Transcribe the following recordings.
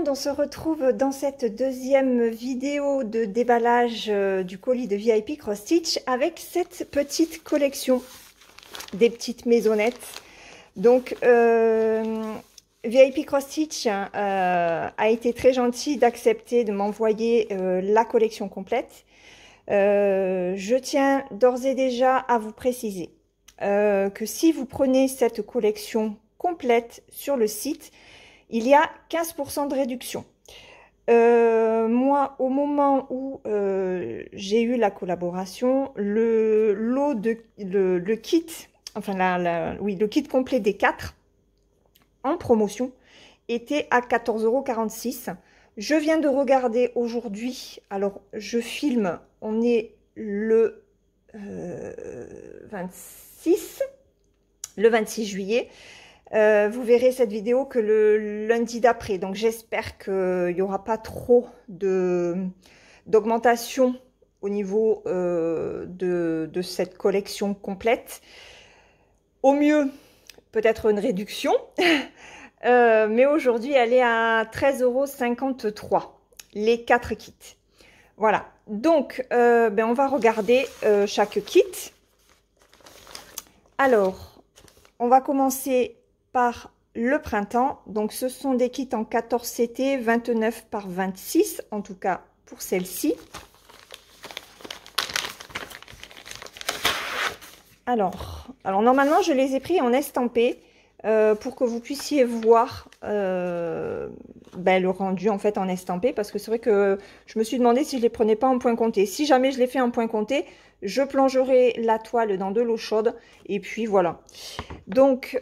on se retrouve dans cette deuxième vidéo de déballage du colis de VIP Cross Stitch avec cette petite collection des petites maisonnettes. Donc VIP Cross Stitch a été très gentil d'accepter de m'envoyer la collection complète. Je tiens d'ores et déjà à vous préciser que si vous prenez cette collection complète sur le site, il y a 15% de réduction. Moi, au moment où j'ai eu la collaboration, le kit, enfin oui, le kit complet des 4 en promotion était à 14,46 €. Je viens de regarder aujourd'hui, alors je filme, on est le 26 juillet. Vous verrez cette vidéo que le lundi d'après. Donc j'espère qu'il n'y aura pas trop d'augmentation au niveau de cette collection complète. Au mieux, peut-être une réduction. Mais aujourd'hui, elle est à 13,53 €, les 4 kits. Voilà. Donc, on va regarder chaque kit. Alors, on va commencer par le printemps. Donc ce sont des kits en 14 CT, 29 par 26, en tout cas pour celle-ci. Alors normalement je les ai pris en estampé pour que vous puissiez voir le rendu en fait en estampé, parce que c'est vrai que je me suis demandé si je les prenais pas en point compté. Si jamais je les fais en point compté, je plongerai la toile dans de l'eau chaude et puis voilà. Donc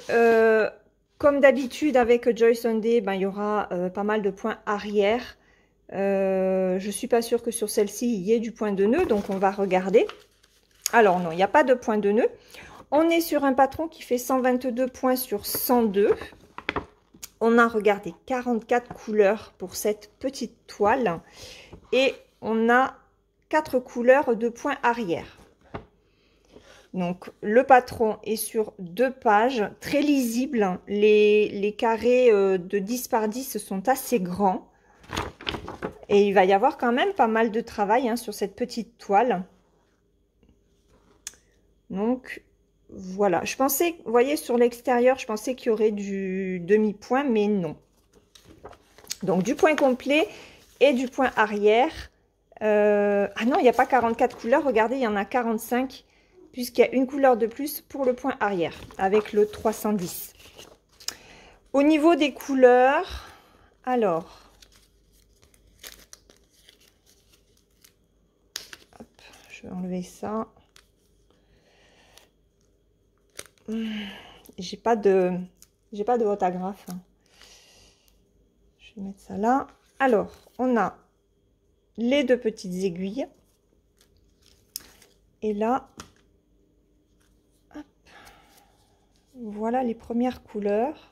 comme d'habitude avec Joy Sunday, il y aura pas mal de points arrière. Je suis pas sûre que sur celle-ci il y ait du point de nœud, donc on va regarder. Alors non, il n'y a pas de point de nœud. On est sur un patron qui fait 122 points sur 102. On a regardé 44 couleurs pour cette petite toile. Et on a 4 couleurs de points arrière. Donc le patron est sur 2 pages, très lisible. Les carrés de 10 par 10 sont assez grands. Et il va y avoir quand même pas mal de travail sur cette petite toile. Donc voilà, je pensais, vous voyez sur l'extérieur, je pensais qu'il y aurait du demi-point, mais non. Donc du point complet et du point arrière. Ah non, il n'y a pas 44 couleurs, regardez, il y en a 45, puisqu'il y a une couleur de plus pour le point arrière, avec le 310. Au niveau des couleurs, alors, hop, je vais enlever ça. J'ai pas de haute agrafe. Je vais mettre ça là. Alors, on a les 2 petites aiguilles. Et là, hop, voilà les premières couleurs.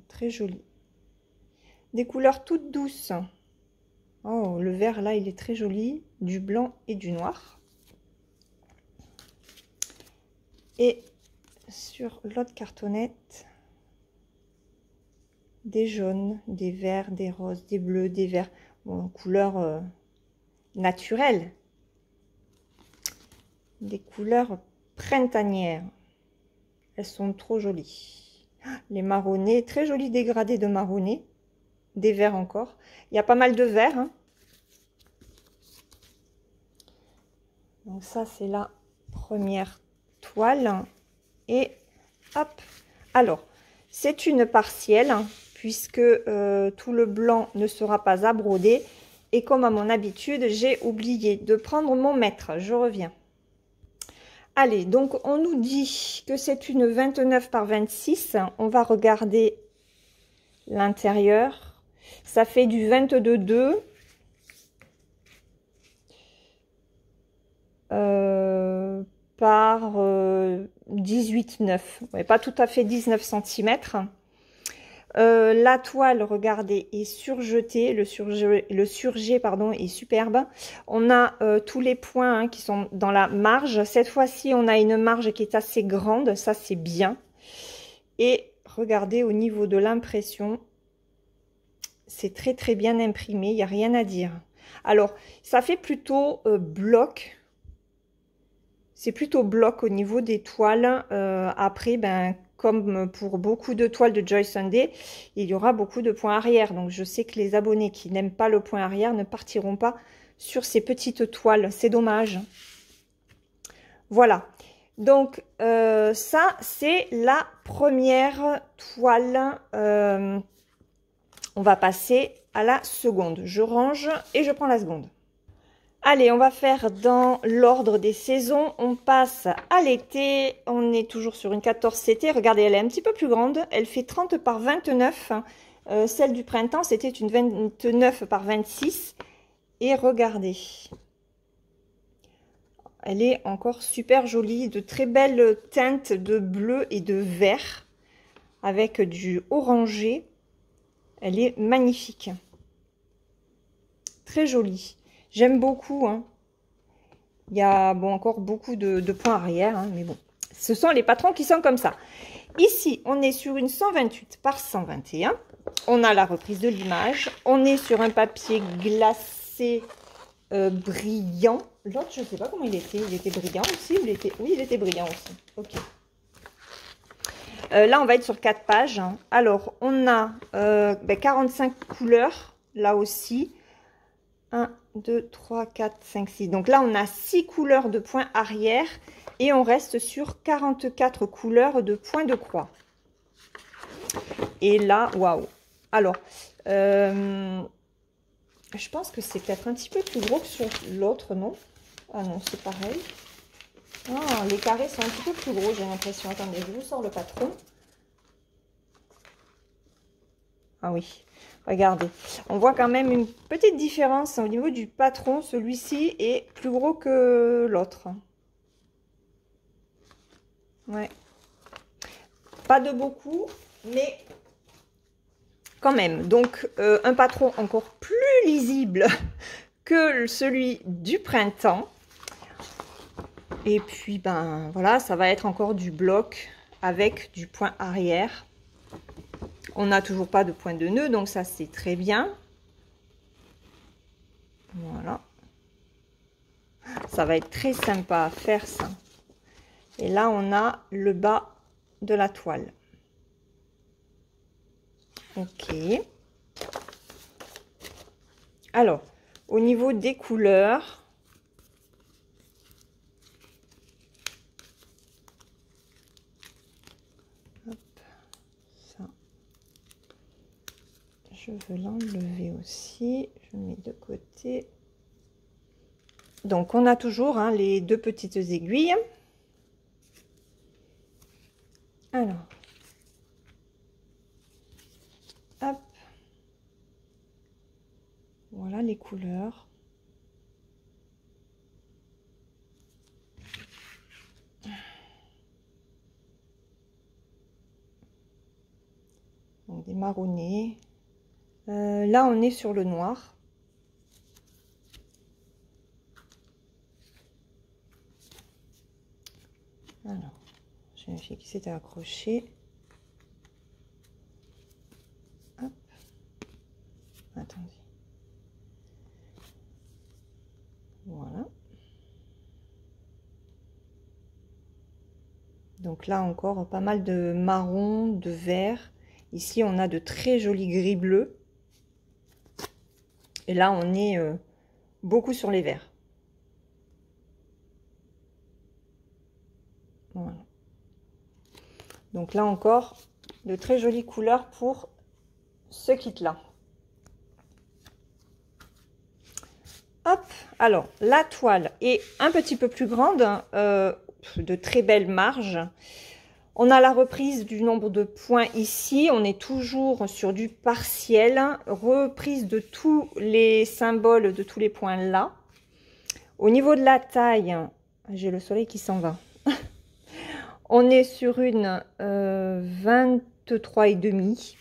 Très jolies. Des couleurs toutes douces. Oh, le vert là, il est très joli. Du blanc et du noir. Et sur l'autre cartonnette, des jaunes, des verts, des roses, des bleus, des verts, bon, couleurs naturelles, des couleurs printanières. Elles sont trop jolies. Les marronnés, très jolis dégradés de marronné, des verts encore. Il y a pas mal de verts. Donc ça, c'est la première toile. Et hop, alors c'est une partielle puisque tout le blanc ne sera pas à broder, et comme à mon habitude j'ai oublié de prendre mon mètre. Je reviens. Allez, donc on nous dit que c'est une 29 par 26. On va regarder l'intérieur. Ça fait du 22,2. Par 18,9. Ouais, pas tout à fait 19 cm. La toile, regardez, est surjetée. Le surjet, pardon, est superbe. On a tous les points qui sont dans la marge. Cette fois-ci, on a une marge qui est assez grande. Ça, c'est bien. Et regardez au niveau de l'impression, c'est très très bien imprimé, il n'y a rien à dire. Alors, ça fait plutôt bloc. C'est plutôt bloc au niveau des toiles. Après, ben, comme pour beaucoup de toiles de Joy Sunday, il y aura beaucoup de points arrière. Donc, je sais que les abonnés qui n'aiment pas le point arrière ne partiront pas sur ces petites toiles. C'est dommage. Voilà. Donc, ça, c'est la première toile. On va passer à la seconde. Je range et je prends la seconde. Allez, on va faire dans l'ordre des saisons. On passe à l'été. On est toujours sur une 14 CT. Regardez, elle est un petit peu plus grande. Elle fait 30 par 29. Celle du printemps, c'était une 29 par 26. Et regardez. Elle est encore super jolie. De très belles teintes de bleu et de vert. Avec du orangé. Elle est magnifique. Très jolie. J'aime beaucoup. Hein. Il y a bon, encore beaucoup de points arrière. Hein, mais bon, ce sont les patrons qui sont comme ça. Ici, on est sur une 128 par 121. On a la reprise de l'image. On est sur un papier glacé brillant. L'autre, je ne sais pas comment il était. Il était brillant aussi ou il était... Oui, il était brillant aussi. Ok. Là, on va être sur 4 pages. Hein. Alors, on a 45 couleurs, là aussi. 1, 2, 3, 4, 5, 6. Donc là, on a 6 couleurs de points arrière. Et on reste sur 44 couleurs de points de croix. Et là, waouh. Alors, je pense que c'est peut-être un petit peu plus gros que sur l'autre, non? Ah non, c'est pareil. Ah, les carrés sont un petit peu plus gros, j'ai l'impression. Attendez, je vous sors le patron. Ah oui, regardez. On voit quand même une petite différence au niveau du patron. Celui-ci est plus gros que l'autre. Ouais. Pas de beaucoup, mais quand même. Donc, un patron encore plus lisible que celui du printemps. Et puis, ben voilà, ça va être encore du bloc avec du point arrière. On n'a toujours pas de point de nœud, donc ça, c'est très bien. Voilà. Ça va être très sympa à faire, ça. Et là, on a le bas de la toile. Ok. Alors, au niveau des couleurs... Je veux l'enlever aussi. Je mets de côté. Donc, on a toujours hein, les deux petites aiguilles. Alors. Hop. Voilà les couleurs. Donc, des marronnés. Là, on est sur le noir. Alors, j'ai vérifié qui s'était accroché. Hop. Attendez. Voilà. Donc là encore, pas mal de marron, de vert. Ici, on a de très jolis gris bleus. Et là, on est beaucoup sur les verts. Voilà. Donc là encore, de très jolies couleurs pour ce kit-là. Hop, alors la toile est un petit peu plus grande, de très belles marges. On a la reprise du nombre de points ici. On est toujours sur du partiel. Reprise de tous les symboles, de tous les points là. Au niveau de la taille, j'ai le soleil qui s'en va. On est sur une 23,5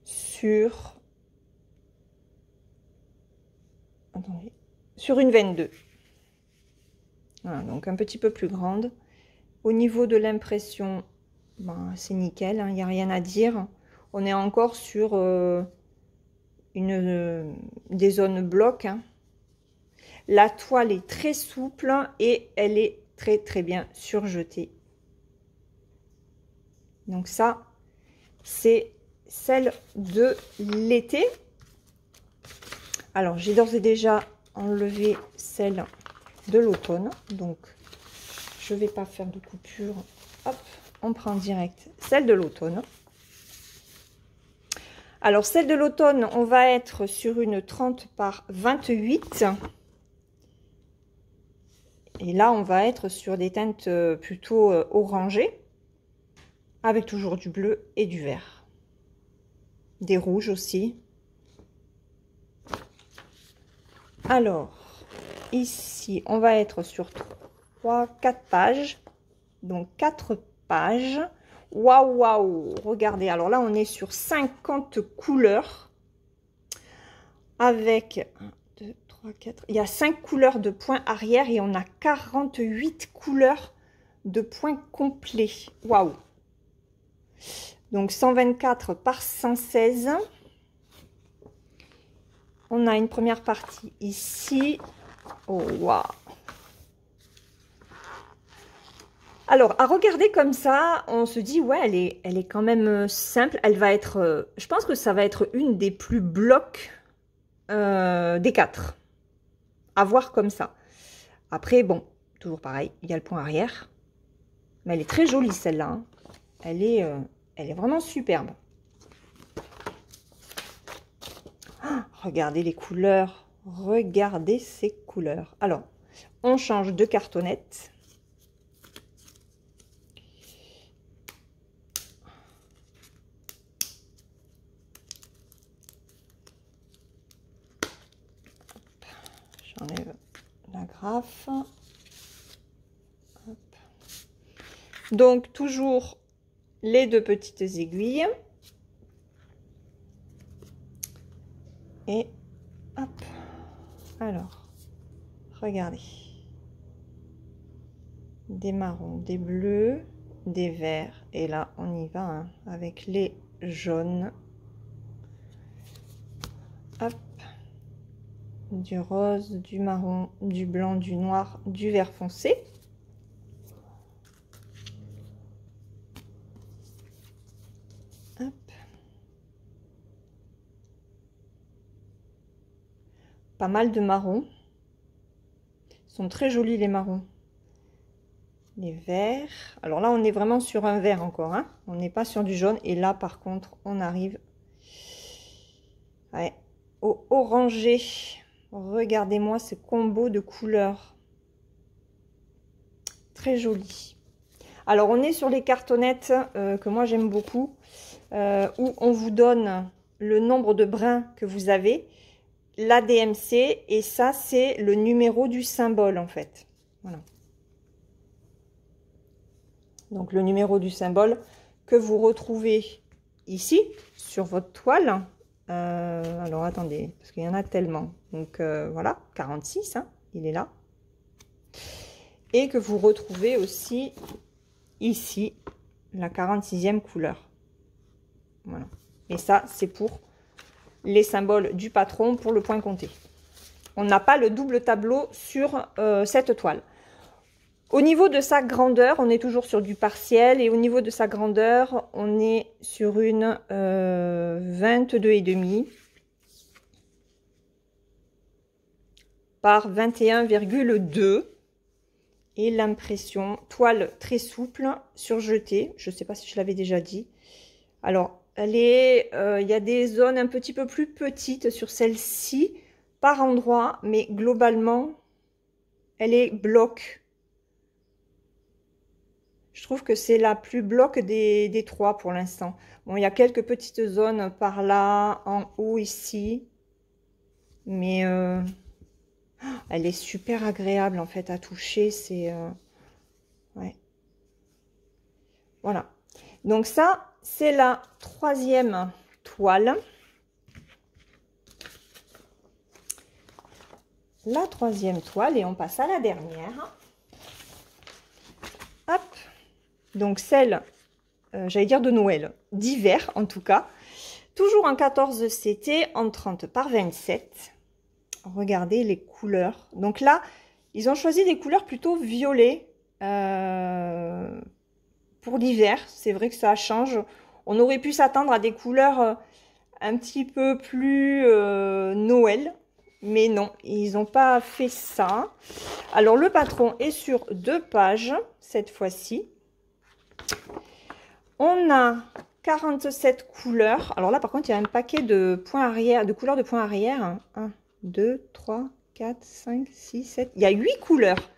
sur... Attendez, sur une 22. Voilà, donc un petit peu plus grande. Au niveau de l'impression, Ben, c'est nickel, il n'y a rien à dire. On est encore sur des zones blocs, hein. La toile est très souple et elle est très très bien surjetée. Donc ça, c'est celle de l'été. Alors, j'ai d'ores et déjà enlevé celle de l'automne. Donc, je ne vais pas faire de coupure. Hop, on prend direct celle de l'automne. Alors, celle de l'automne, on va être sur une 30 par 28. Et là, on va être sur des teintes plutôt orangées, avec toujours du bleu et du vert. Des rouges aussi. Alors, ici, on va être sur 4 pages. Donc, 4 pages. Waouh, waouh! Regardez, alors là, on est sur 50 couleurs. Avec 1, 2, 3, 4. Il y a 5 couleurs de points arrière et on a 48 couleurs de points complets. Waouh! Donc 124 par 116. On a une première partie ici. Oh, waouh! Alors, à regarder comme ça, on se dit, ouais, elle est quand même simple. Elle va être, je pense que ça va être une des plus blocs des 4. À voir comme ça. Après, bon, toujours pareil, il y a le point arrière. Mais elle est très jolie, celle-là, hein. Elle est vraiment superbe. Oh, regardez les couleurs. Regardez ces couleurs. Alors, on change de cartonnette. J'enlève l'agrafe. Donc, toujours les 2 petites aiguilles. Et hop. Alors, regardez. Des marrons, des bleus, des verts. Et là, on y va, hein, avec les jaunes. Hop. Du rose, du marron, du blanc, du noir, du vert foncé. Hop. Pas mal de marrons. Ils sont très jolis les marrons. Les verts. Alors là, on est vraiment sur un vert encore, hein. On n'est pas sur du jaune. Et là, par contre, on arrive au orangé. Regardez-moi ce combo de couleurs. Très joli. Alors, on est sur les cartonnettes que moi, j'aime beaucoup. Où on vous donne le nombre de brins que vous avez. La DMC. Et ça, c'est le numéro du symbole, en fait. Voilà. Donc, le numéro du symbole que vous retrouvez ici, sur votre toile. Alors, attendez, parce qu'il y en a tellement. Donc, voilà, 46, hein, il est là. Et que vous retrouvez aussi ici, la 46e couleur. Voilà. Et ça, c'est pour les symboles du patron pour le point compté. On n'a pas le double tableau sur cette toile. Au niveau de sa grandeur, on est toujours sur du partiel. Et au niveau de sa grandeur, on est sur une 22,5 par 21,2. Et l'impression, toile très souple, surjetée. Je ne sais pas si je l'avais déjà dit. Alors, elle est, il y a des zones un petit peu plus petites sur celle-ci, par endroit. Mais globalement, elle est bloc. Je trouve que c'est la plus bloc des 3 pour l'instant. Bon, il y a quelques petites zones par là, en haut ici. Mais elle est super agréable en fait à toucher. C'est ouais. Voilà. Donc ça, c'est la 3e toile. La 3e toile et on passe à la dernière. Hop. Donc celle j'allais dire de Noël, d'hiver en tout cas. Toujours en 14 CT, en 30 par 27. Regardez les couleurs. Donc là, ils ont choisi des couleurs plutôt violet pour l'hiver. C'est vrai que ça change. On aurait pu s'attendre à des couleurs un petit peu plus Noël. Mais non, ils n'ont pas fait ça. Alors, le patron est sur 2 pages, cette fois-ci. On a 47 couleurs. Alors là, par contre, il y a un paquet de points arrière, de couleurs de points arrière. 1, 2, 3, 4, 5, 6, 7. Il y a 8 couleurs.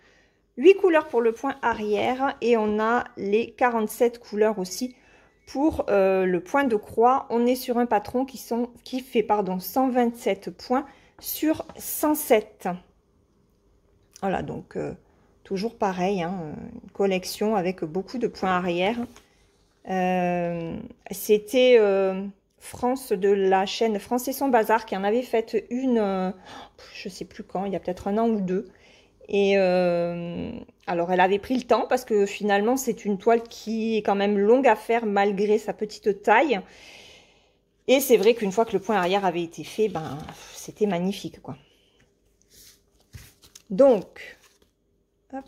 8 couleurs pour le point arrière. Et on a les 47 couleurs aussi pour le point de croix. On est sur un patron qui fait 127 points sur 107. Voilà, donc toujours pareil, hein, une collection avec beaucoup de points arrière. C'était France de la chaîne France et son bazar qui en avait fait une, je sais plus quand, il y a peut-être 1 an ou 2. Et alors elle avait pris le temps parce que finalement c'est une toile qui est quand même longue à faire malgré sa petite taille. Et c'est vrai qu'une fois que le point arrière avait été fait, ben c'était magnifique quoi. Donc, hop,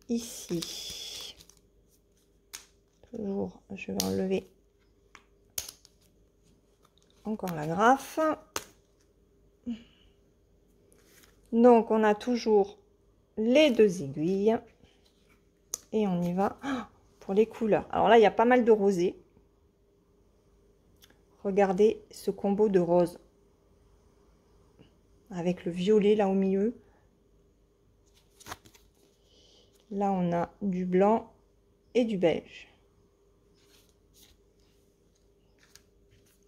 ici, toujours, je vais enlever encore l'agrafe. Donc, on a toujours les 2 aiguilles. Et on y va pour les couleurs. Alors là, il y a pas mal de rosé. Regardez ce combo de rose. Avec le violet là au milieu. Là, on a du blanc et du beige.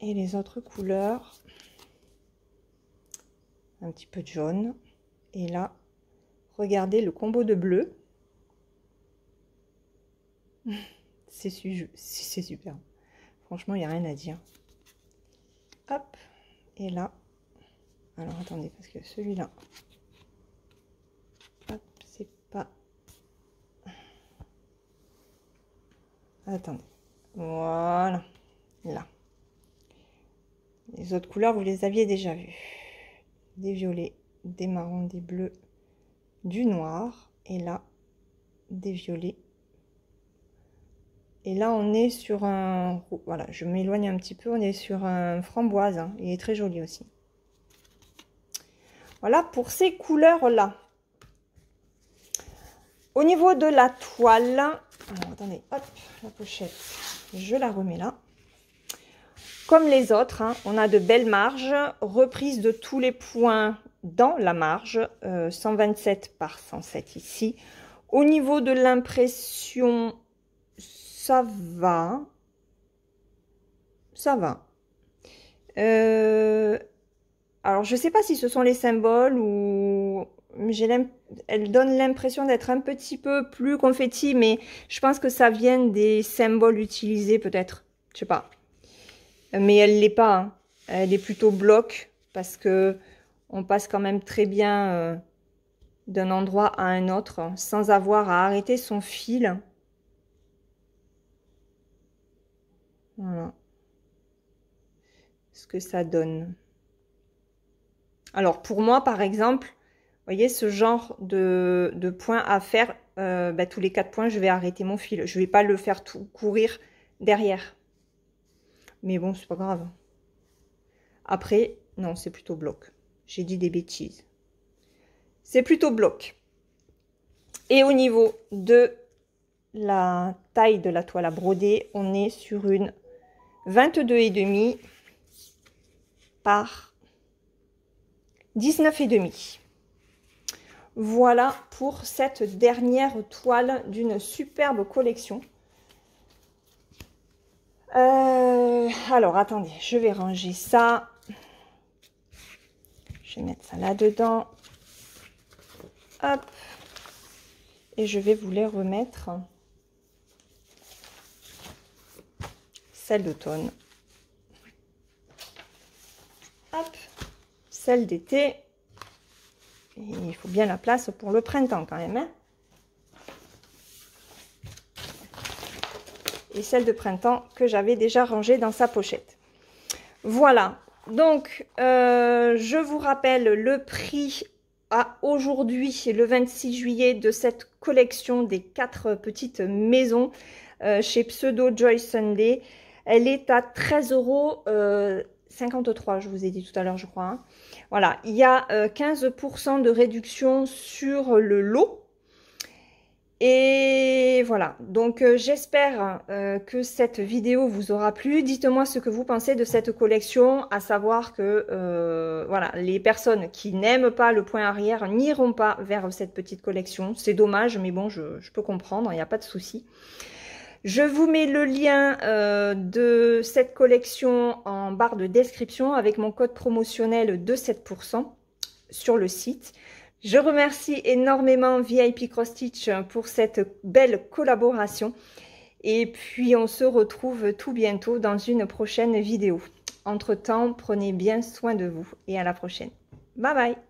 Et les autres couleurs. Un petit peu de jaune. Et là, regardez le combo de bleu. C'est super. Franchement, il n'y a rien à dire. Hop. Et là. Alors, attendez, parce que celui-là. Hop, c'est pas... Attendez. Voilà. Là. Les autres couleurs, vous les aviez déjà vues. Des violets, des marrons, des bleus, du noir. Et là, des violets. Et là, on est sur un... Voilà, je m'éloigne un petit peu. On est sur un framboise. Hein. Il est très joli aussi. Voilà pour ces couleurs-là. Au niveau de la toile... Alors, attendez, hop, la pochette. Je la remets là. Comme les autres, hein, on a de belles marges. Reprise de tous les points dans la marge. 127 par 107 ici. Au niveau de l'impression... Ça va. Ça va. Alors, je ne sais pas si ce sont les symboles ou... Elle donne l'impression d'être un petit peu plus confetti, mais je pense que ça vient des symboles utilisés peut-être. Je sais pas. Mais elle ne l'est pas. Hein. Elle est plutôt bloc parce que on passe quand même très bien d'un endroit à un autre sans avoir à arrêter son fil. Voilà ce que ça donne. Alors pour moi par exemple, vous voyez ce genre de points à faire, tous les 4 points je vais arrêter mon fil. Je vais pas le faire tout courir derrière. Mais bon, c'est pas grave. Après, non, c'est plutôt bloc. J'ai dit des bêtises. C'est plutôt bloc. Et au niveau de la taille de la toile à broder, on est sur une 22,5 par 19,5. Voilà pour cette dernière toile d'une superbe collection. Alors, attendez, je vais ranger ça. Je vais mettre ça là-dedans. Hop. Et je vais vous les remettre. Celle d'automne. Hop. Celle d'été. Il faut bien la place pour le printemps quand même. Hein. et celle de printemps que j'avais déjà rangée dans sa pochette. Voilà, donc je vous rappelle le prix à aujourd'hui, le 26 juillet, de cette collection des 4 petites maisons chez Pseudo Joy Sunday. Elle est à 13,53 €, je vous ai dit tout à l'heure, je crois. Hein. Voilà, il y a 15% de réduction sur le lot. Et voilà, donc j'espère que cette vidéo vous aura plu. Dites-moi ce que vous pensez de cette collection, à savoir que voilà, les personnes qui n'aiment pas le point arrière n'iront pas vers cette petite collection. C'est dommage, mais bon, je peux comprendre, il n'y a pas de souci. Je vous mets le lien de cette collection en barre de description avec mon code promotionnel de 7% sur le site. Je remercie énormément VIP Cross Stitch pour cette belle collaboration. Et puis, on se retrouve tout bientôt dans une prochaine vidéo. Entre-temps, prenez bien soin de vous et à la prochaine. Bye bye!